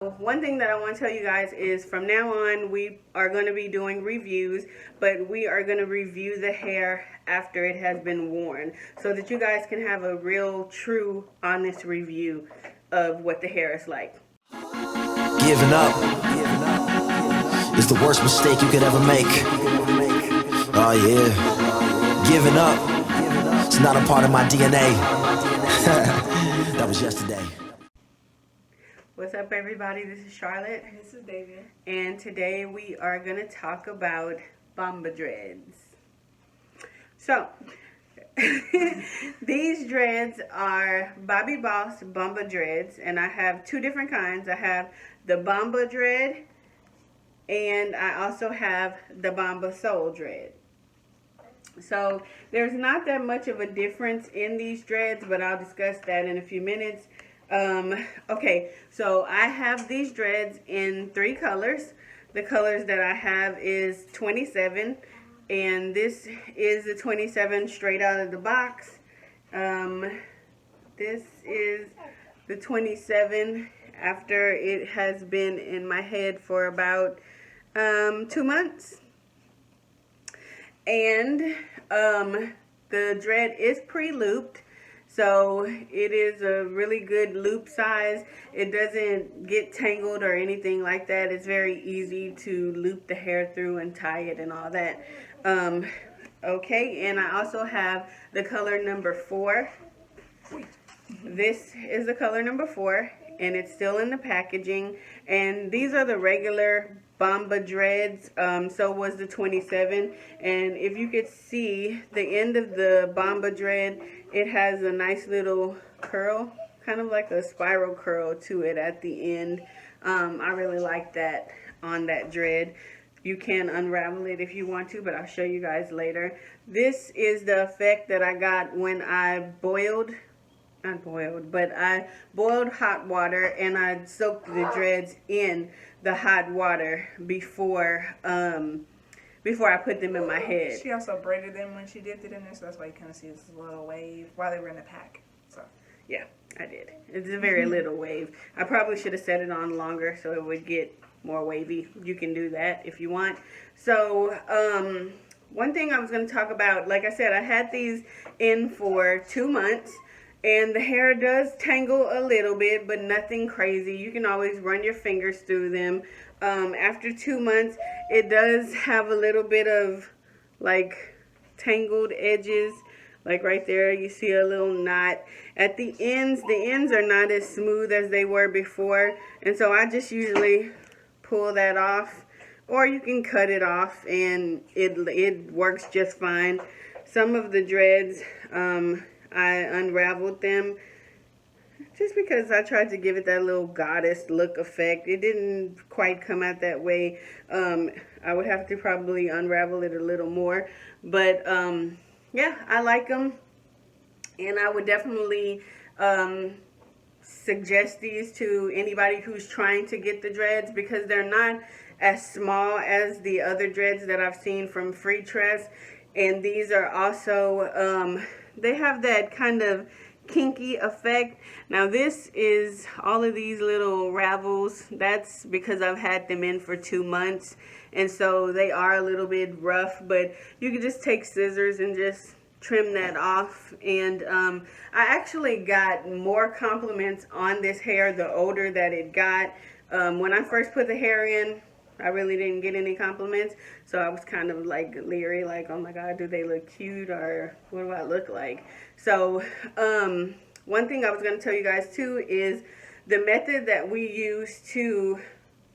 One thing that I want to tell you guys is from now on we are going to be doing reviews, but we are going to review the hair after it has been worn so that you guys can have a real, true, honest review of what the hair is like. Giving up is the worst mistake you could ever make. Oh yeah, giving up, it's not a part of my DNA. That was yesterday. What's up, everybody? This is Charlotte. This is David. And today we are going to talk about Bomba dreads. So, these dreads are Bobbi Boss Bomba dreads, and I have two different kinds. I have the Bomba dread, and I also have the Bomba Soul dread. So, there's not that much of a difference in these dreads, but I'll discuss that in a few minutes. Okay, so I have these dreads in 3 colors. The colors that I have is 27, and this is the 27 straight out of the box. This is the 27 after it has been in my head for about 2 months. And the dread is pre-looped. So it is a really good loop size. It doesn't get tangled or anything like that. It's very easy to loop the hair through and tie it and all that. Okay, and I also have the color number 4. This is the color number 4, and it's still in the packaging. And these are the regular Bomba dreads. So was the 27. And if you could see the end of the Bomba dread, it has a nice little curl, kind of like a spiral curl to it at the end. I really like that on that dread. You can unravel it if you want to, but I'll show you guys later. This is the effect that I got when I I boiled hot water, and I soaked the dreads in the hot water before I put them in my head. She also braided them when she dipped it in there, so that's why you kind of see this little wave while they were in the pack. So yeah, I did. It's a very little wave. I probably should have set it on longer so it would get more wavy. You can do that if you want. So one thing I was going to talk about, like I said, I had these in for 2 months. And the hair does tangle a little bit, but nothing crazy. You can always run your fingers through them. After 2 months, it does have a little bit of like tangled edges. Like right there, you see a little knot. At the ends are not as smooth as they were before. And so I just usually pull that off. Or you can cut it off and it works just fine. Some of the dreads, I unraveled them just because I tried to give it that little goddess look effect. It didn't quite come out that way. I would have to probably unravel it a little more. But yeah, I like them. And I would definitely suggest these to anybody who's trying to get the dreads, because they're not as small as the other dreads that I've seen from Free Tress. And these are also... they have that kind of kinky effect. Now this is all of these little ravels. That's because I've had them in for 2 months. And so they are a little bit rough. But you can just take scissors and just trim that off. And I actually got more compliments on this hair the older that it got. When I first put the hair in, I really didn't get any compliments, so I was kind of like leery, like, oh my god, do they look cute, or what do I look like? So one thing I was going to tell you guys too is the method that we use to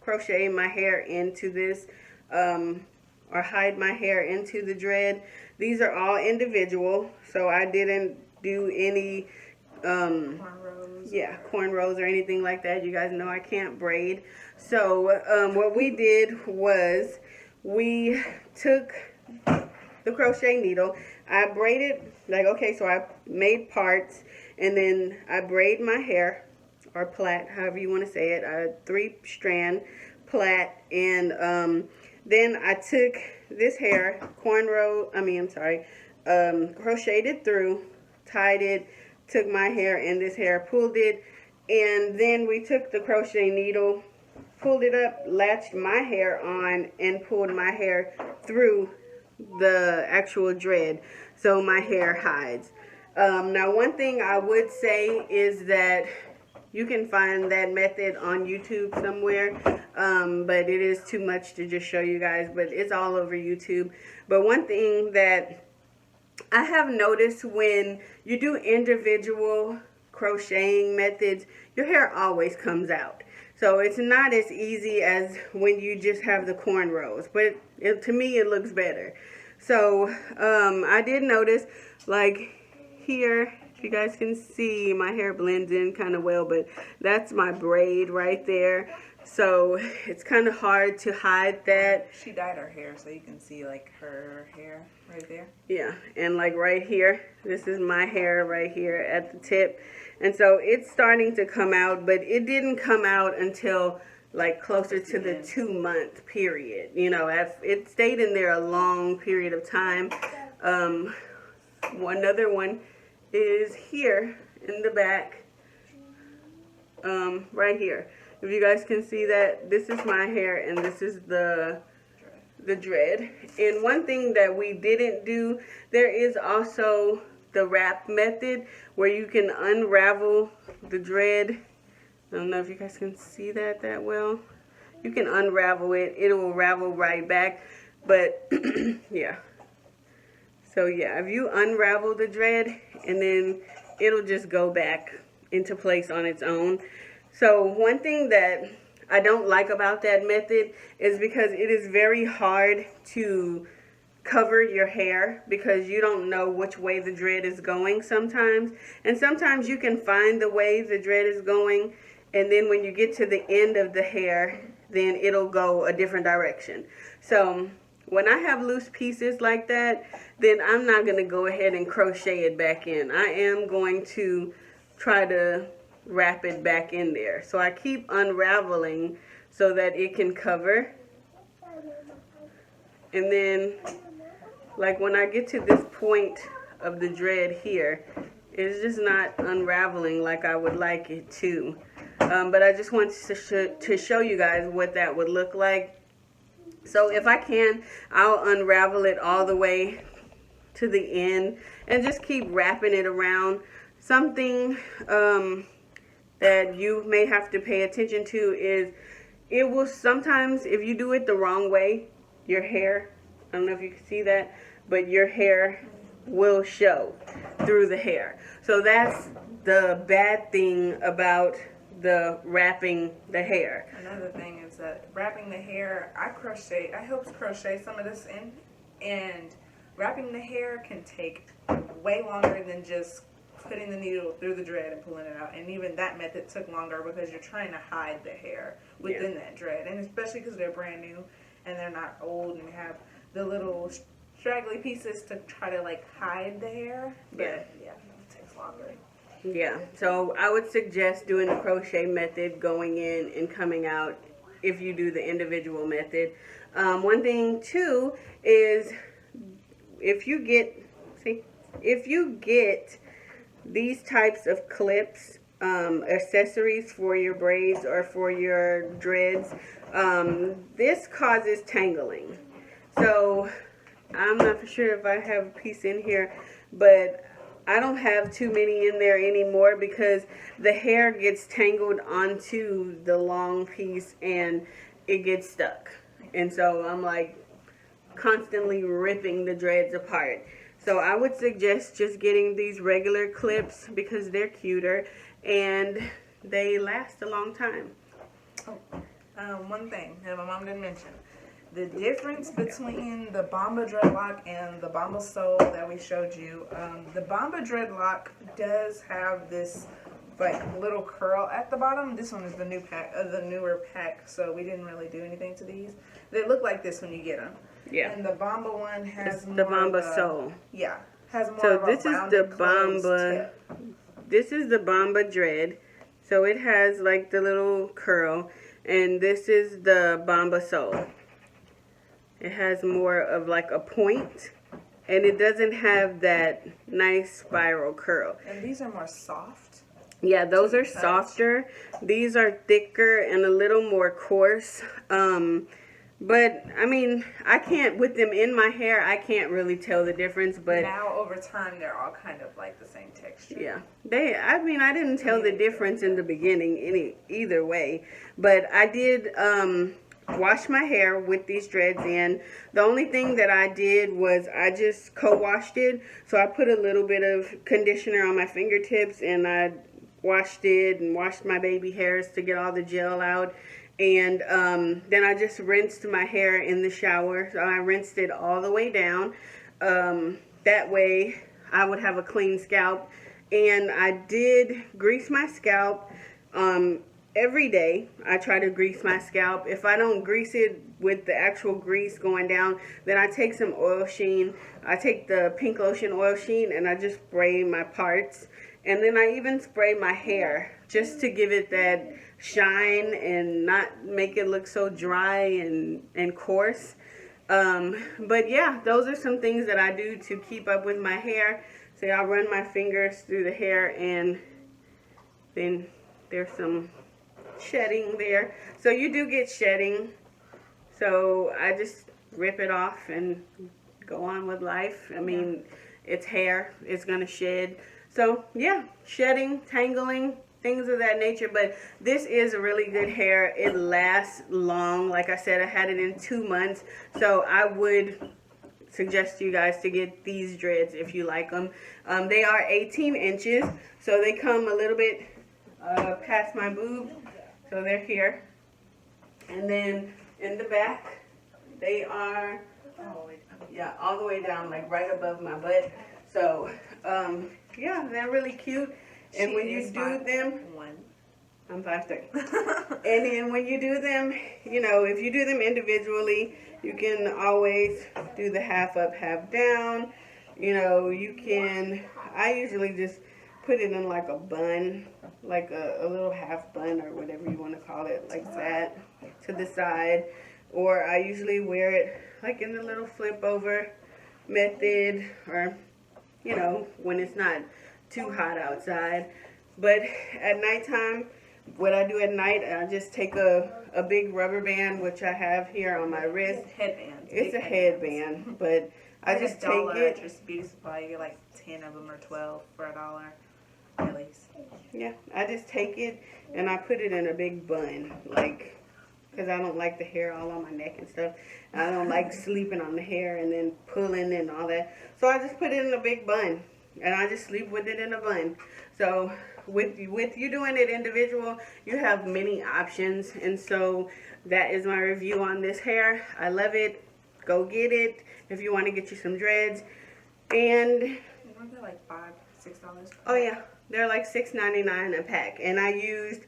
crochet my hair into this, or hide my hair into the dread. These are all individual, so I didn't do any cornrows or anything like that. You guys know I can't braid. So what we did was we took the crochet needle. I braided, like, okay, so I made parts, and then I braid my hair, or plait, however you want to say it, a 3-strand plait, and then I took this hair, crocheted it through, tied it, took my hair and this hair, pulled it, and then we took the crochet needle pulled it up, latched my hair on, and pulled my hair through the actual dread so my hair hides. Now one thing I would say is that you can find that method on YouTube somewhere, but it is too much to just show you guys, but it's all over YouTube. But one thing that I have noticed, when you do individual crocheting methods, your hair always comes out. So it's not as easy as when you just have the cornrows, but to me it looks better. So I did notice, like here, if you guys can see, my hair blends in kind of well, but that's my braid right there. So it's kind of hard to hide that. She dyed her hair, so you can see like her hair right there. Yeah, and like right here, this is my hair right here at the tip. And so it's starting to come out, but it didn't come out until like closer to the 2-month period. You know, it stayed in there a long period of time. Another one is here in the back, right here. If you guys can see that, this is my hair and this is the dread. And one thing that we didn't do, there is also the wrap method where you can unravel the dread. I don't know if you guys can see that well. You can unravel it. It will ravel right back. But yeah. So yeah, if you unravel the dread, and then it'll just go back into place on its own. So one thing that I don't like about that method is because it is very hard to cover your hair, because you don't know which way the dread is going sometimes. And sometimes you can find the way the dread is going, and then when you get to the end of the hair, then it'll go a different direction. So when I have loose pieces like that, then I'm not going to go ahead and crochet it back in. I am going to try to wrap it back in there. So I keep unraveling so that it can cover. And then, like when I get to this point of the dread here, it's just not unraveling like I would like it to. But I just wanted to show you guys what that would look like. So if I can, I'll unravel it all the way to the end and just keep wrapping it around. Something that you may have to pay attention to is, it will sometimes, if you do it the wrong way, your hair, I don't know if you can see that, but your hair will show through the hair. So that's the bad thing about the wrapping the hair. Another thing is that wrapping the hair, I helped crochet some of this in, and wrapping the hair can take way longer than just putting the needle through the dread and pulling it out. And even that method took longer because you're trying to hide the hair within that dread. And especially because they're brand new and they're not old and have the little straggly pieces to try to like hide the hair. But yeah, it takes longer. Yeah, so I would suggest doing the crochet method going in and coming out if you do the individual method. One thing too is, if you get these types of clips, accessories for your braids or for your dreads, this causes tangling. So I'm not for sure if I have a piece in here, but I don't have too many in there anymore because the hair gets tangled onto the long piece and it gets stuck. And so I'm like constantly ripping the dreads apart. So I would suggest just getting these regular clips because they're cuter and they last a long time. One thing that my mom didn't mention. The difference between the Bomba dreadlock and the Bomba sole that we showed you, the Bomba dreadlock does have this like little curl at the bottom. This one is the newer pack, so we didn't really do anything to these. They look like this when you get them. Yeah. And the Bomba one has more the Bomba of a, sole. Yeah, has more so of this a is the Bomba. This is the Bomba dread. So it has like the little curl, and this is the Bomba sole. It has more of like a point, and it doesn't have that nice spiral curl. And these are more soft. Yeah, those are touch. softer. These are thicker and a little more coarse. But I mean, I can't, with them in my hair, I can't really tell the difference. But now over time, they're all kind of like the same texture. yeah, I mean, I didn't tell the difference in the beginning either way. But I did wash my hair with these dreads in. The only thing that I did was I just co-washed it. So I put a little bit of conditioner on my fingertips and I washed it and washed my baby hairs to get all the gel out. And then I just rinsed my hair in the shower. So I rinsed it all the way down. That way I would have a clean scalp. And I did grease my scalp every day. I try to grease my scalp. If I don't grease it with the actual grease going down, then I take some oil sheen. I take the Pink Lotion oil sheen and I just spray my parts. And then I even spray my hair just to give it that shine and not make it look so dry and coarse. But yeah, those are some things that I do to keep up with my hair. So I'll run my fingers through the hair and then there's some shedding there. So you do get shedding. So I just rip it off and go on with life. I mean, it's hair. It's going to shed. So yeah, shedding, tangling, things of that nature. But this is a really good hair. It lasts long. Like I said, I had it in 2 months. So I would suggest you guys to get these dreads if you like them. They are 18 inches. So they come a little bit past my boob. So they're here. And then in the back, they are all the way down, like right above my butt. So yeah, they're really cute. And when you do them, I'm 5'3". And then when you do them, you know, if you do them individually, you can always do the half up, half down. You know, you can, I usually just put it in like a bun, like a little half bun or whatever you want to call it, like that, to the side. Or I usually wear it like in the little flip over method, or, you know, when it's not too hot outside. But at nighttime, what I do at night, I just take a big rubber band, which I have here on my wrist. Headband. It's a headband, but I just take it. Just beauty supply, you get like 10 of them or 12 for $1 at least. Yeah, I just take it and I put it in a big bun, like, because I don't like the hair all on my neck and stuff. I don't like sleeping on the hair and then pulling and all that. So I just put it in a big bun and I just sleep with it in a bun. So with you doing it individual, you have many options. And so that is my review on this hair. I love it. Go get it if you want to get you some dreads. And weren't they like $5, $6? Oh yeah, they're like $6.99 a pack. And I used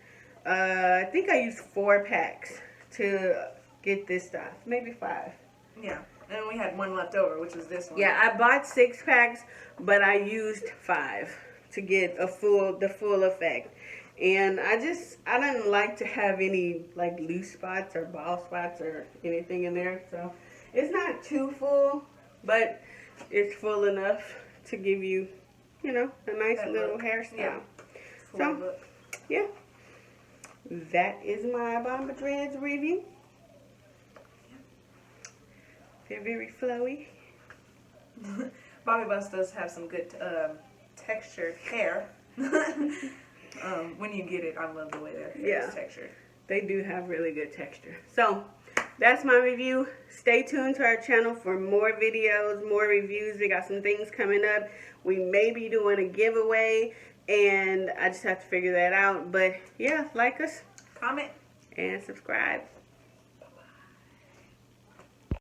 I think I used 4 packs to get this stuff, maybe 5. Yeah, and we had one left over, which was this one. Yeah, I bought 6 packs, but I used 5 to get the full effect. And I didn't like to have any like loose spots or bald spots or anything in there. So it's not too full, but it's full enough to give you, you know, a nice that little look. hairstyle. Yeah. So look. yeah, that is my Bomba dreads review. They're very flowy. Bobbi Bus does have some good textured hair. When you get it, I love the way their hair is textured. They do have really good texture. So that's my review. Stay tuned to our channel for more videos, more reviews. We got some things coming up. We may be doing a giveaway, and I just have to figure that out. But yeah, like us, comment, and subscribe.